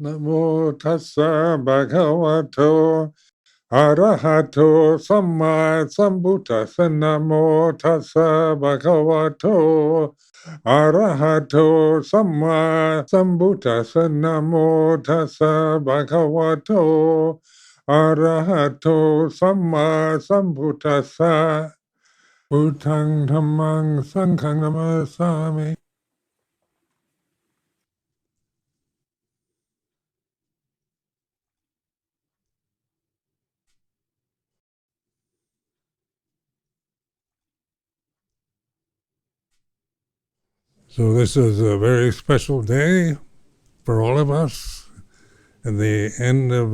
Namo tassa bhagavato arahato samma sambuddhassa. Namo tassa bhagavato arahato samma sambuddhassa. Namo tassa bhagavato arahato samma sambuddhassa. Buddhang dhammang sanghang namasami. So this is a very special day for all of us, at the end of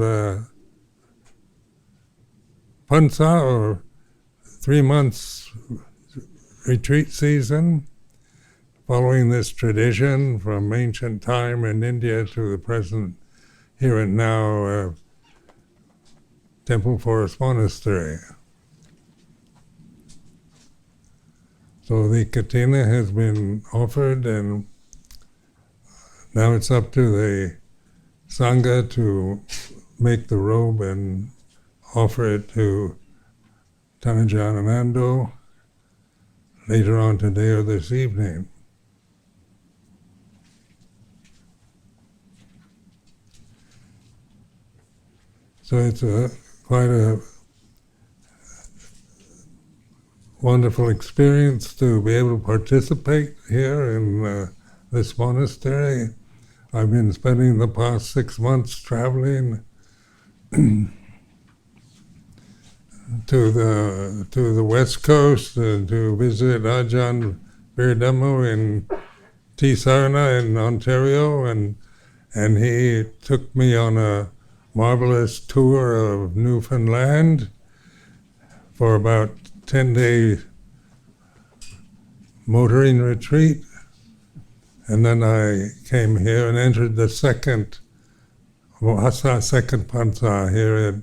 Pansa, or 3 months retreat season, following this tradition from ancient time in India to the present here and now Temple Forest Monastery. So the Katina has been offered, and now it's up to the Sangha to make the robe and offer it to Tanajananando later on today or this evening. So it's quite a wonderful experience to be able to participate here in this monastery. I've been spending the past 6 months traveling to the West Coast to visit Ajahn Sumedho in Tisarna in Ontario, and he took me on a marvelous tour of Newfoundland for about 10-day motoring retreat, and then I came here and entered the second Pansa here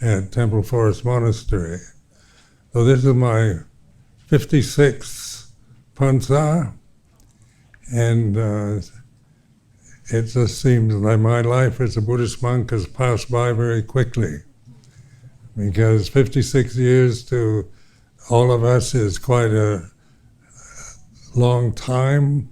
at Temple Forest Monastery. So this is my 56th Pansa, and it just seems like my life as a Buddhist monk has passed by very quickly, because 56 years to all of us is quite a long time,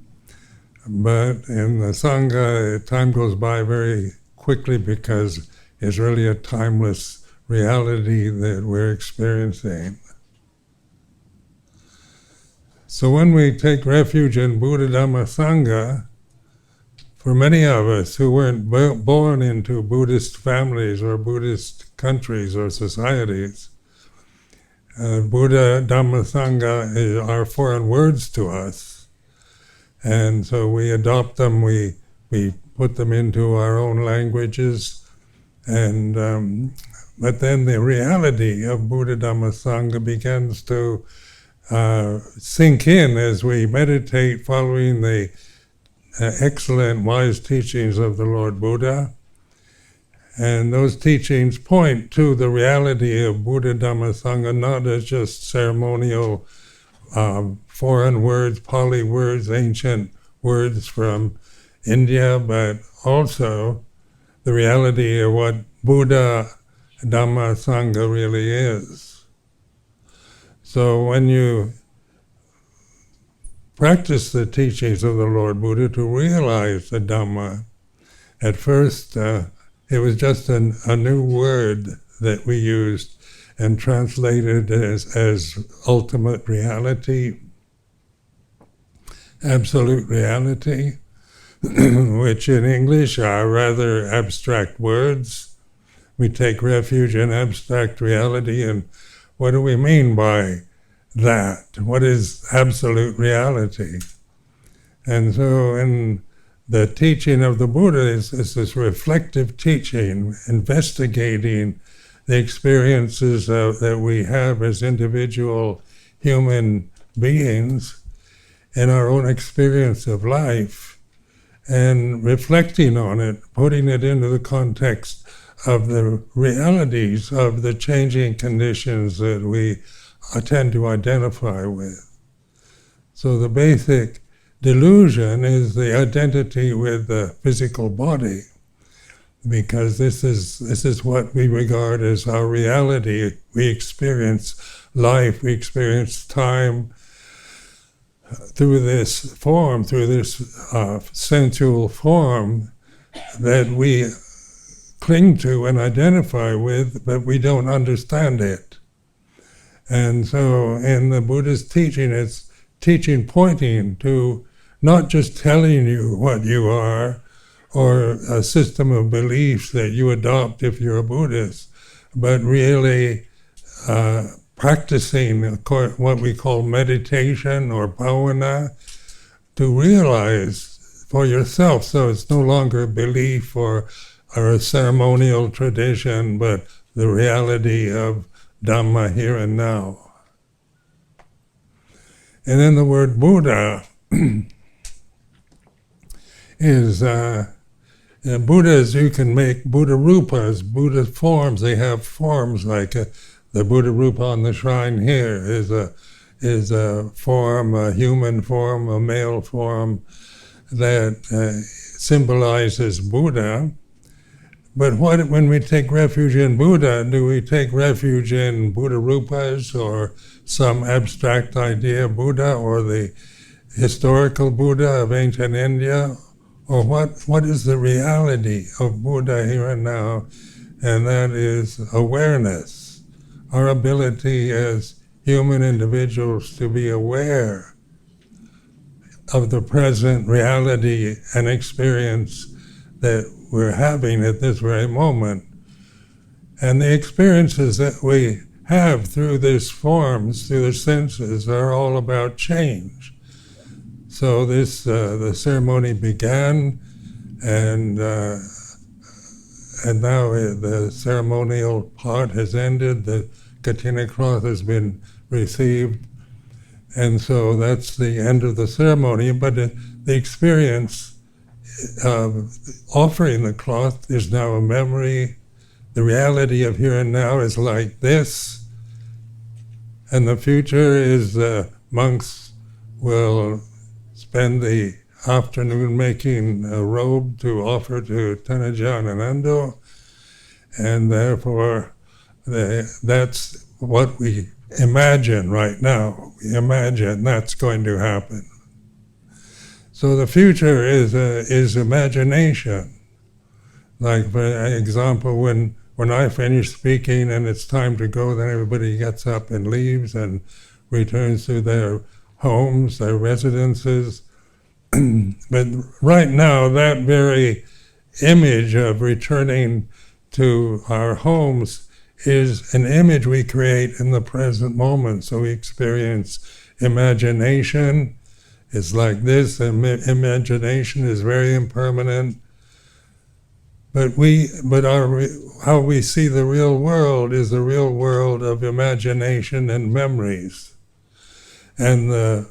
but in the Sangha, time goes by very quickly because it's really a timeless reality that we're experiencing. So when we take refuge in Buddha, Dhamma, Sangha, for many of us who weren't born into Buddhist families or Buddhist countries or societies, Buddha, Dhamma, Sangha are foreign words to us. And so we adopt them, we put them into our own languages, and but then the reality of Buddha, Dhamma, Sangha begins to sink in as we meditate following the excellent wise teachings of the Lord Buddha. And those teachings point to the reality of Buddha, Dhamma, Sangha, not as just ceremonial foreign words, Pali words, ancient words from India, but also the reality of what Buddha, Dhamma, Sangha really is. So when you practice the teachings of the Lord Buddha to realize the Dhamma, at first it was just a new word that we used and translated as ultimate reality, absolute reality, which in English are rather abstract words. We take refuge in abstract reality, and what do we mean by that? What is absolute reality? And so in the teaching of the Buddha is this reflective teaching, investigating the experiences that we have as individual human beings in our own experience of life, and reflecting on it, putting it into the context of the realities of the changing conditions that we tend to identify with. So the basic delusion is the identity with the physical body. because this is what we regard as our reality. We experience life, we experience time through this form, through this sensual form that we cling to and identify with, but we don't understand it. And so in the Buddhist teaching, it's teaching pointing to not just telling you what you are, or a system of beliefs that you adopt if you're a Buddhist, but really practicing what we call meditation or bhavana to realize for yourself. So it's no longer a belief or a ceremonial tradition, but the reality of Dhamma here and now. And then the word Buddha is Buddhas, you can make Buddha rupas, Buddha forms. They have forms like the Buddha rupa on the shrine here is a form, a human form, a male form that symbolizes Buddha. But when we take refuge in Buddha, do we take refuge in Buddha rupas or some abstract idea of Buddha or the historical Buddha of ancient India? Or what is the reality of Buddha here and now? And that is awareness, our ability as human individuals to be aware of the present reality and experience that we're having at this very moment. And the experiences that we have through these forms, through the senses, are all about change. So the ceremony began, and now the ceremonial part has ended. The Katina cloth has been received, and so that's the end of the ceremony. But the experience of offering the cloth is now a memory. The reality of here and now is like this, and the future is monks will spend the afternoon making a robe to offer to Tanajan and Ando, and therefore that's what we imagine right now. We imagine that's going to happen. So the future is imagination. Like, for example, when I finish speaking and it's time to go, then everybody gets up and leaves and returns to their homes, their residences. But right now, that very image of returning to our homes is an image we create in the present moment. So we experience imagination. It's like this, and imagination is very impermanent. But how we see the real world is the real world of imagination and memories. And the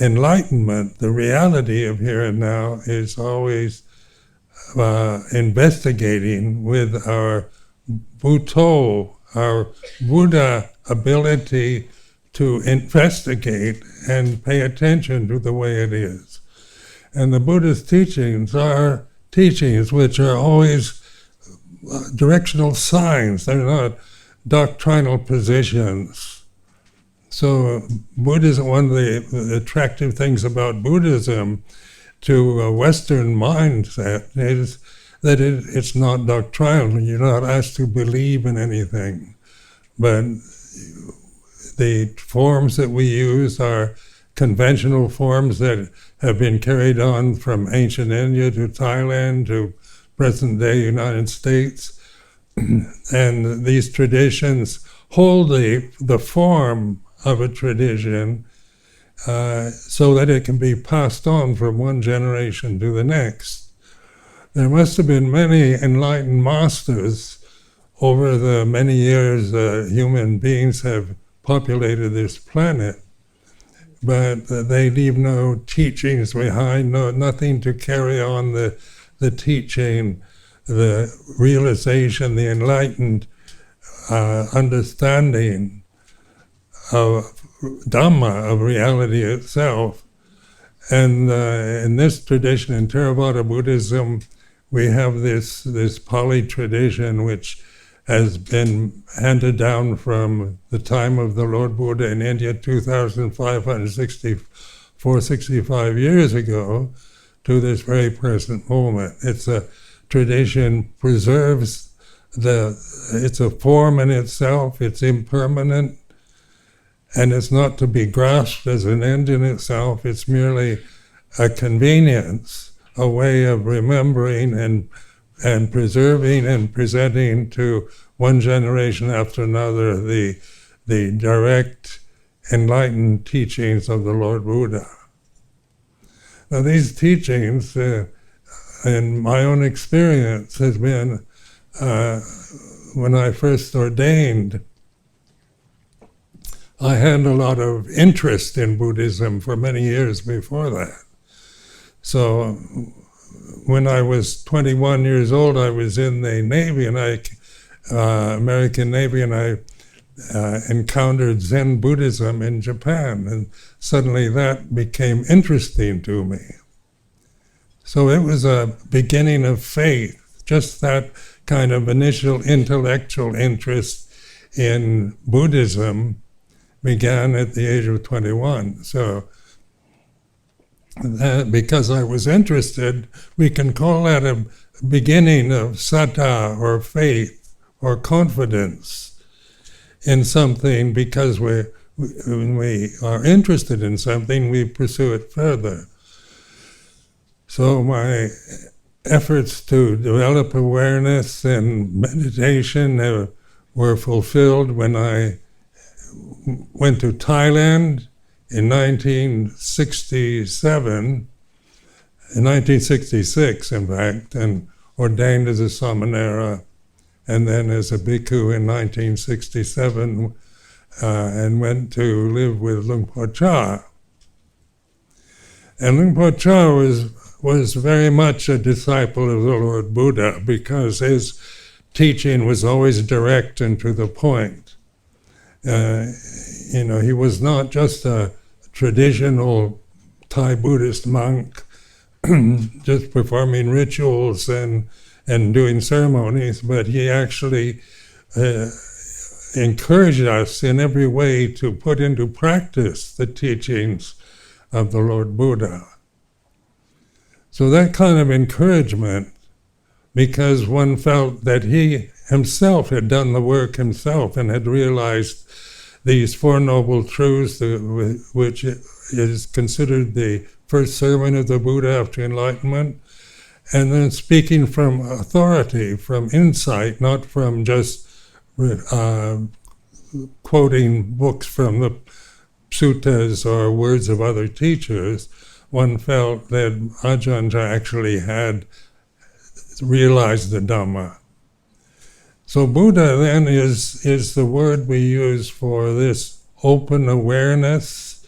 enlightenment, the reality of here and now, is always investigating with our Bhutto, our Buddha ability to investigate and pay attention to the way it is. And the Buddhist teachings are teachings which are always directional signs. They're not doctrinal positions. So Buddhism, one of the attractive things about Buddhism to a Western mindset is that it's not doctrinal. You're not asked to believe in anything. But the forms that we use are conventional forms that have been carried on from ancient India to Thailand to present-day United States. And these traditions hold the form of a tradition so that it can be passed on from one generation to the next. There must have been many enlightened masters over the many years human beings have populated this planet, but they leave no teachings behind, nothing to carry on the teaching, the realization, the enlightened understanding of Dhamma, of reality itself. And in this tradition, in Theravada Buddhism, we have this Pali tradition which has been handed down from the time of the Lord Buddha in India 2,565 years ago to this very present moment. It's a tradition, preserves it's a form in itself, it's impermanent, and it's not to be grasped as an end in itself, it's merely a convenience, a way of remembering and preserving and presenting to one generation after another the direct enlightened teachings of the Lord Buddha. Now these teachings, in my own experience, has been when I first ordained, I had a lot of interest in Buddhism for many years before that. So when I was 21 years old, I was in the Navy, and American Navy, and I encountered Zen Buddhism in Japan, and suddenly that became interesting to me. So it was a beginning of faith, just that kind of initial intellectual interest in Buddhism began at the age of 21. So that, because I was interested, we can call that a beginning of saddha, or faith, or confidence in something, because when we are interested in something, we pursue it further. So my efforts to develop awareness and meditation were fulfilled when I went to Thailand in 1966 in fact, and ordained as a samanera, and then as a bhikkhu in 1967, and went to live with Luang Por Chah. And Luang Por Chah was very much a disciple of the Lord Buddha, because his teaching was always direct and to the point. He was not just a traditional Thai Buddhist monk, just performing rituals and doing ceremonies, but he actually encouraged us in every way to put into practice the teachings of the Lord Buddha. So that kind of encouragement, because one felt that he himself had done the work himself and had realized these Four Noble Truths, which is considered the first sermon of the Buddha after enlightenment, and then speaking from authority, from insight, not from just quoting books from the suttas or words of other teachers, one felt that Ajahn actually had realized the Dhamma. So Buddha then is the word we use for this open awareness,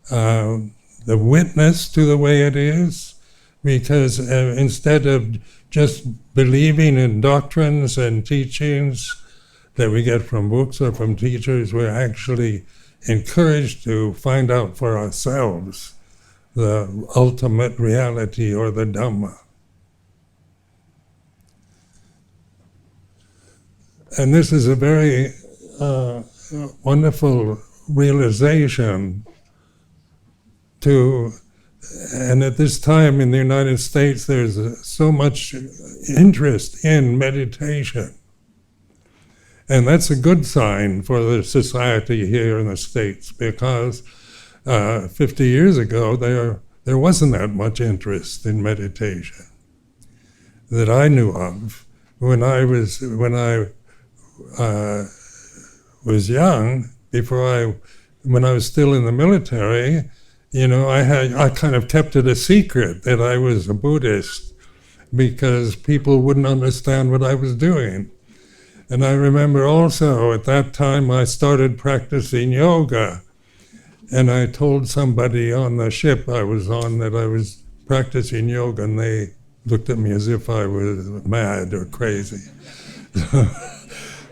the witness to the way it is, because instead of just believing in doctrines and teachings that we get from books or from teachers, we're actually encouraged to find out for ourselves the ultimate reality, or the Dhamma. And this is a very wonderful realization and at this time in the United States there's so much interest in meditation. And that's a good sign for the society here in the States, because 50 years ago there wasn't that much interest in meditation that I knew of. When I was young, when I was still in the military, I kind of kept it a secret that I was a Buddhist, because people wouldn't understand what I was doing. And I remember also at that time I started practicing yoga, and I told somebody on the ship I was on that I was practicing yoga, and they looked at me as if I was mad or crazy.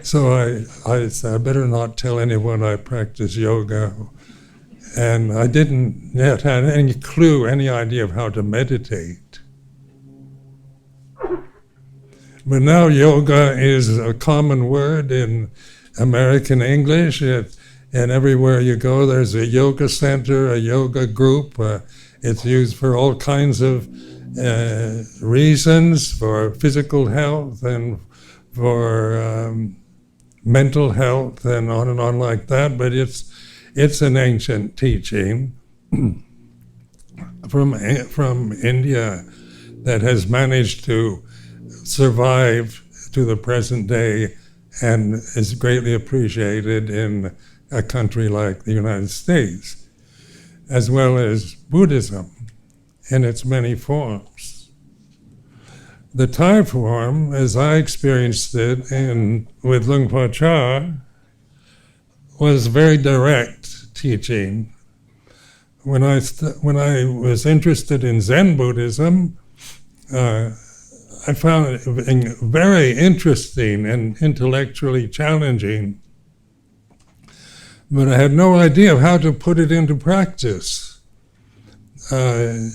So I said, I better not tell anyone I practice yoga. And I didn't yet have any clue, any idea of how to meditate. But now yoga is a common word in American English, and everywhere you go there's a yoga center, a yoga group. It's used for all kinds of reasons, for physical health and for mental health and on like that, but it's an ancient teaching from India that has managed to survive to the present day and is greatly appreciated in a country like the United States, as well as Buddhism in its many forms. The Thai form, as I experienced it with Luang Por Chah, was very direct teaching. When I was interested in Zen Buddhism, I found it very interesting and intellectually challenging, but I had no idea of how to put it into practice. So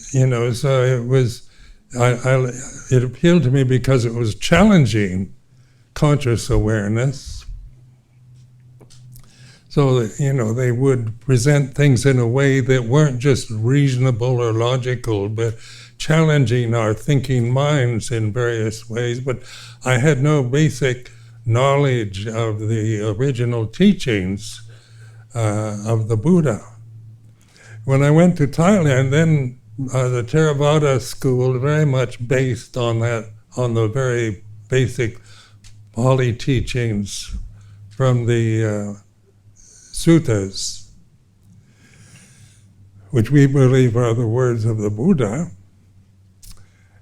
it appealed to me because it was challenging conscious awareness. So that, they would present things in a way that weren't just reasonable or logical, but challenging our thinking minds in various ways. But I had no basic knowledge of the original teachings of the Buddha. When I went to Thailand, then the Theravada school, very much based on the very basic Pali teachings from the suttas, which we believe are the words of the Buddha.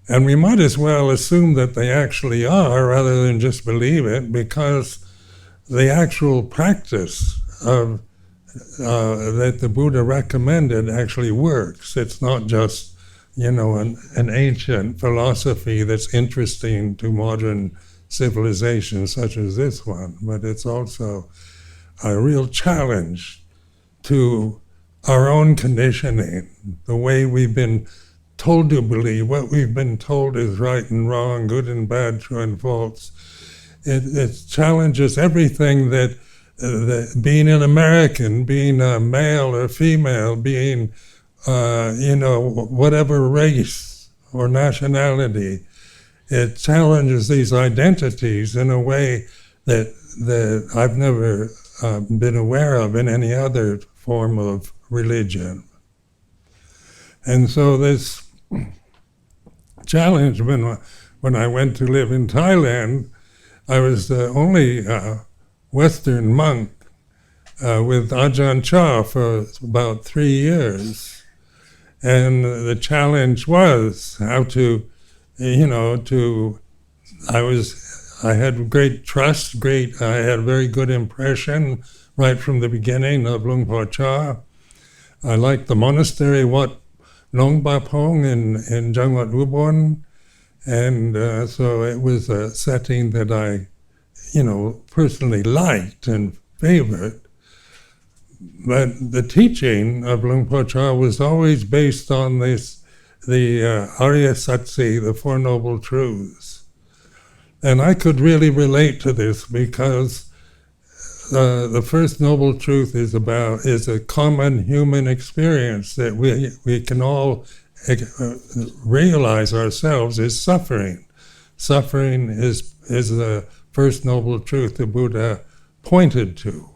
And we might as well assume that they actually are rather than just believe it, because the actual practice of that the Buddha recommended actually works. It's not just an ancient philosophy that's interesting to modern civilization such as this one, but it's also a real challenge to our own conditioning, the way we've been told to believe, what we've been told is right and wrong, good and bad, true and false. It challenges everything that being an American, being a male or female, being whatever race or nationality, it challenges these identities in a way that I've never been aware of in any other form of religion. And so this challenge, when I went to live in Thailand, I was the only Western monk with Ajahn Chah for about 3 years. And the challenge was how I had great trust, I had a very good impression right from the beginning of Luang Por Chah. I liked the monastery, Wat Nong Ba Pong in Jangwat Ubon, and so it was a setting that I personally liked and favored. But the teaching of Luang Por Chah was always based on the Arya Satsi, the Four Noble Truths. And I could really relate to this because the first noble truth is a common human experience that we can all realize ourselves is suffering. Suffering is the first noble truth the Buddha pointed to.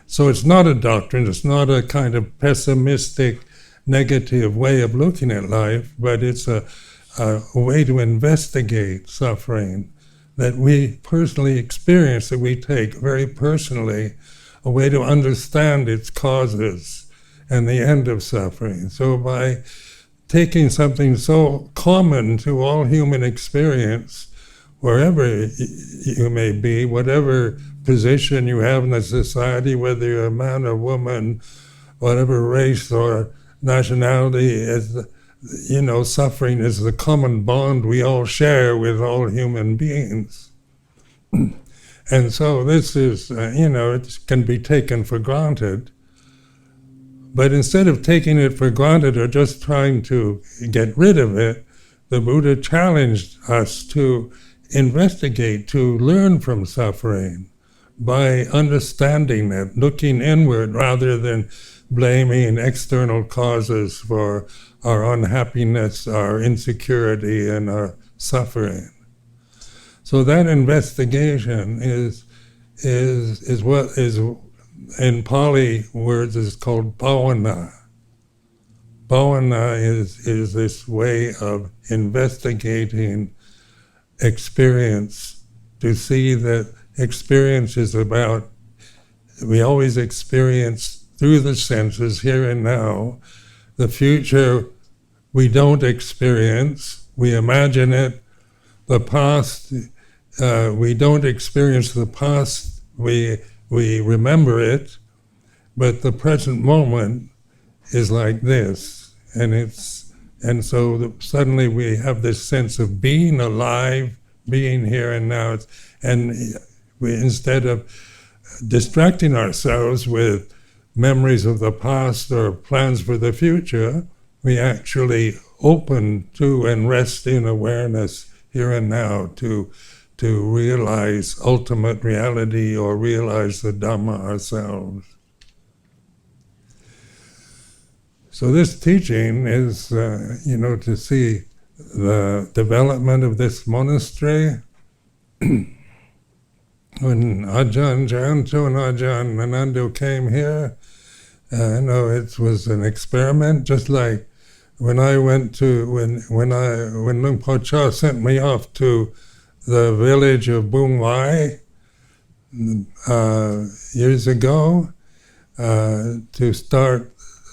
So it's not a doctrine, it's not a kind of pessimistic, negative way of looking at life, but it's a way to investigate suffering that we personally experience, that we take very personally, a way to understand its causes and the end of suffering. So by taking something so common to all human experience, wherever you may be, whatever position you have in the society, whether you're a man or woman, whatever race or nationality, suffering is the common bond we all share with all human beings. And so this is, it can be taken for granted. But instead of taking it for granted or just trying to get rid of it, the Buddha challenged us to investigate, to learn from suffering by understanding it, looking inward rather than blaming external causes for our unhappiness, our insecurity, and our suffering. So that investigation is what is in Pali words is called bhavana. Bhavana is this way of investigating experience, to see that experience is about, we always experience through the senses, here and now. The future we don't experience, we imagine it. The past, we don't experience the past, we remember it, but the present moment is like this, and so suddenly we have this sense of being alive, being here and now, and we, instead of distracting ourselves with memories of the past or plans for the future, we actually open to and rest in awareness here and now to realize ultimate reality or realize the Dhamma ourselves. So this teaching is, to see the development of this monastery. When Ajahn Janto and Ajahn Nanando came here, it was an experiment, just like when I went to, when Luang Por Chah sent me off to the village of Bung Wai years ago to start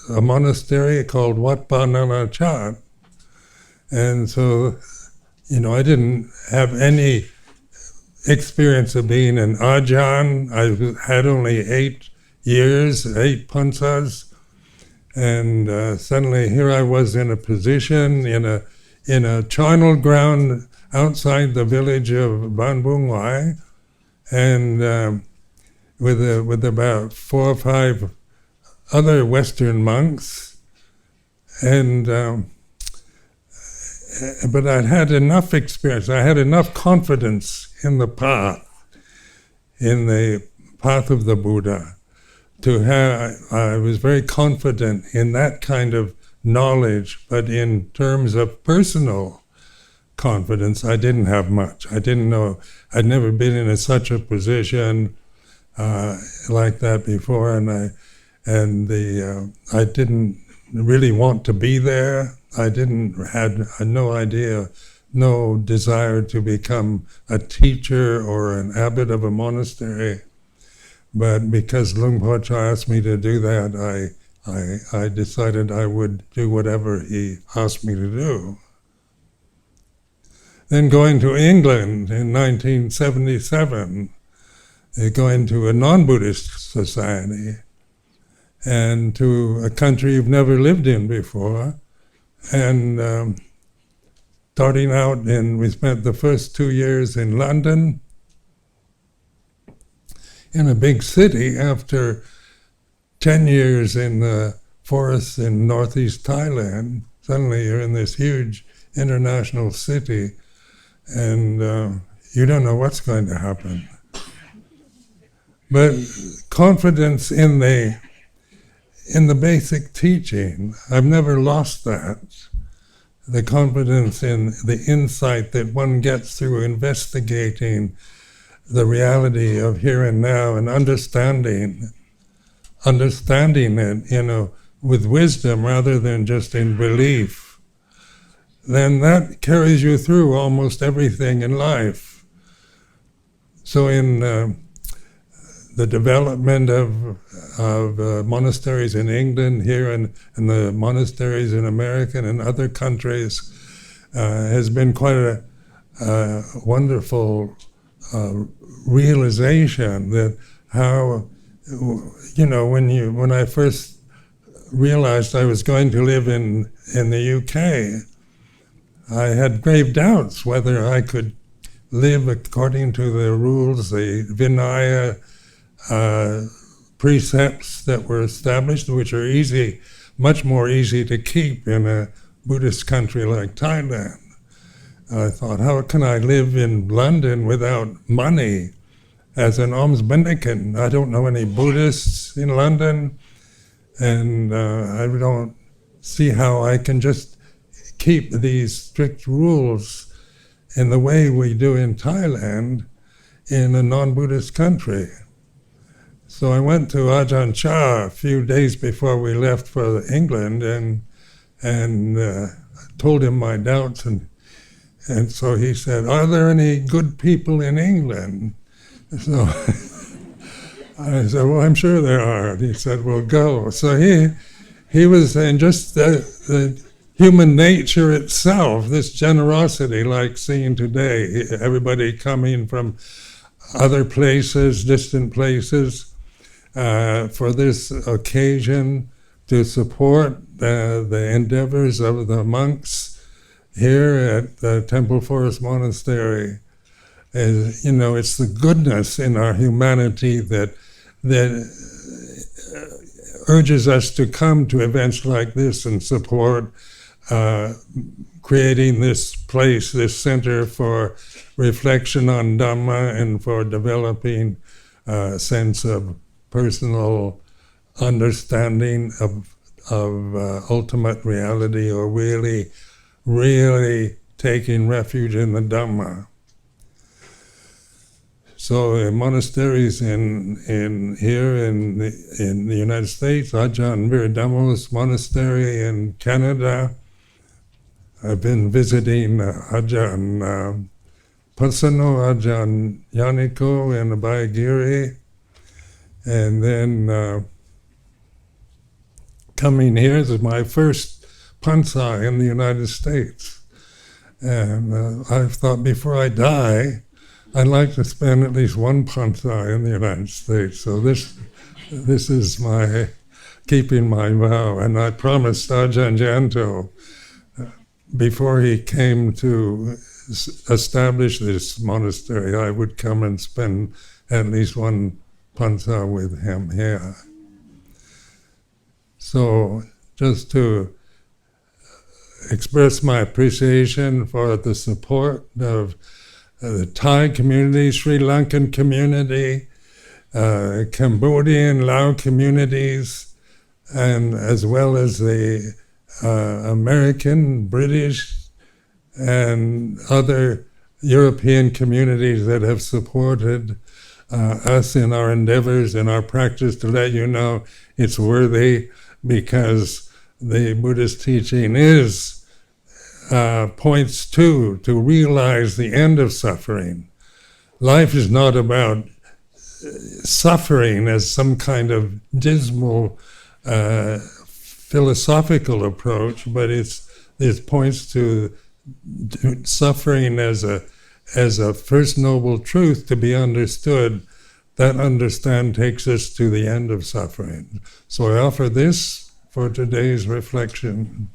a monastery called Wat Pa Nana Chat. And so, I didn't have any experience of being an Ajahn. I had only 8 years, 8 pansas, and suddenly here I was in a position in a charnel ground outside the village of Ban Bung Wai, and with about 4 or 5 other Western monks, and but I'd had enough experience, I had enough confidence in the path of the Buddha, I was very confident in that kind of knowledge, but in terms of personal confidence, I didn't have much. I didn't know, I'd never been in such a position like that before, and I didn't really want to be there. I had no idea, no desire to become a teacher or an abbot of a monastery. But because Luang Por Chah asked me to do that, I decided I would do whatever he asked me to do. Then going to England in 1977, going to a non-Buddhist society, and to a country you've never lived in before, and starting out, we spent the first 2 years in London, in a big city, after 10 years in the forests in northeast Thailand. Suddenly you're in this huge international city, and you don't know what's going to happen. But confidence in the basic teaching, I've never lost that. The confidence in the insight that one gets through investigating the reality of here and now and understanding it, with wisdom rather than just in belief, then that carries you through almost everything in life. So in the development of monasteries in England, here, and the monasteries in America and other countries has been quite a wonderful realization that how, when I first realized I was going to live in the UK, I had grave doubts whether I could live according to the rules, the Vinaya precepts that were established, which are much more easy to keep in a Buddhist country like Thailand. I thought, how can I live in London without money as an alms mendicant? I don't know any Buddhists in London, and I don't see how I can just keep these strict rules in the way we do in Thailand in a non-Buddhist country. So I went to Ajahn Chah a few days before we left for England and told him my doubts, and so he said, "Are there any good people in England?" So I said, "Well, I'm sure there are." And he said, "Well, go." So he was saying just the human nature itself, this generosity like seen today, everybody coming from other places, distant places, for this occasion to support the endeavors of the monks here at the Temple Forest Monastery. It's the goodness in our humanity that urges us to come to events like this and support creating this place, this center for reflection on Dhamma and for developing a sense of personal understanding of ultimate reality, or really taking refuge in the Dhamma. So monasteries in the United States, Ajahn Viradhammo's monastery in Canada. I've been visiting Ajahn Pasano, Ajahn Yaniko in Abhayagiri, and then coming here is my first pansa in the United States. And I've thought before I die, I'd like to spend at least one pansa in the United States. So this is my keeping my vow. And I promised Ajahn Janto before he came to establish this monastery, I would come and spend at least one pansa with him here. So just to express my appreciation for the support of the Thai community, Sri Lankan community, Cambodian, Lao communities, and as well as the American, British, and other European communities that have supported us in our endeavors and our practice, to let you know it's worthy, because the Buddhist teaching points to realize the end of suffering. Life is not about suffering as some kind of dismal philosophical approach, but it points to suffering as a first noble truth to be understood. That understand takes us to the end of suffering. So I offer this for today's reflection.